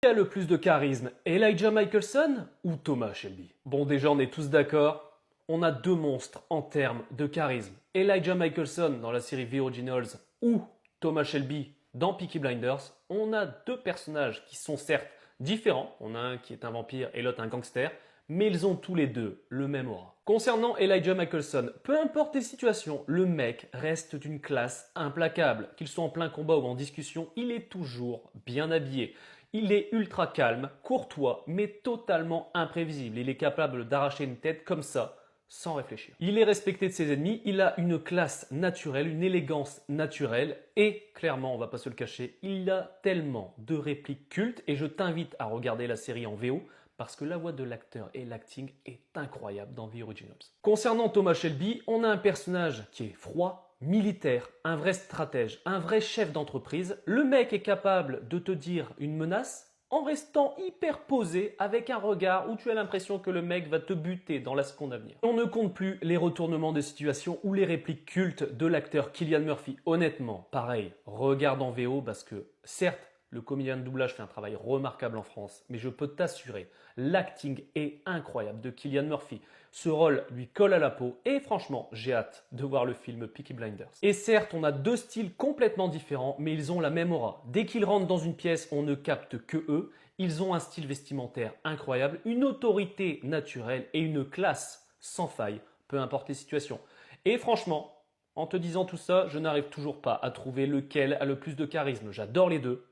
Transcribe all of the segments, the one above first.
Qui a le plus de charisme, Elijah Michelson ou Thomas Shelby? Bon, déjà, on est tous d'accord. On a deux monstres en termes de charisme. Elijah Michelson dans la série The Originals ou Thomas Shelby dans Peaky Blinders. On a deux personnages qui sont certes différents. On a un qui est un vampire et l'autre un gangster. Mais ils ont tous les deux le même aura. Concernant Elijah Michelson, peu importe les situations, le mec reste d'une classe implacable. Qu'il soit en plein combat ou en discussion, il est toujours bien habillé. Il est ultra calme, courtois, mais totalement imprévisible. Il est capable d'arracher une tête comme ça, sans réfléchir. Il est respecté de ses ennemis, il a une classe naturelle, une élégance naturelle et clairement, on va pas se le cacher, il a tellement de répliques cultes et je t'invite à regarder la série en VO parce que la voix de l'acteur et l'acting est incroyable dans The Originals. Concernant Thomas Shelby, on a un personnage qui est froid, militaire, un vrai stratège, un vrai chef d'entreprise. Le mec est capable de te dire une menace en restant hyper posé avec un regard où tu as l'impression que le mec va te buter dans la seconde à venir. On ne compte plus les retournements de situation ou les répliques cultes de l'acteur Cillian Murphy. Honnêtement, pareil, regarde en VO parce que certes, le comédien de doublage fait un travail remarquable en France, mais je peux t'assurer, l'acting est incroyable de Cillian Murphy. Ce rôle lui colle à la peau et franchement, j'ai hâte de voir le film Peaky Blinders. Et certes, on a deux styles complètement différents, mais ils ont la même aura. Dès qu'ils rentrent dans une pièce, on ne capte que eux. Ils ont un style vestimentaire incroyable, une autorité naturelle et une classe sans faille, peu importe les situations. Et franchement, en te disant tout ça, je n'arrive toujours pas à trouver lequel a le plus de charisme. J'adore les deux.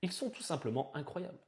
Ils sont tout simplement incroyables.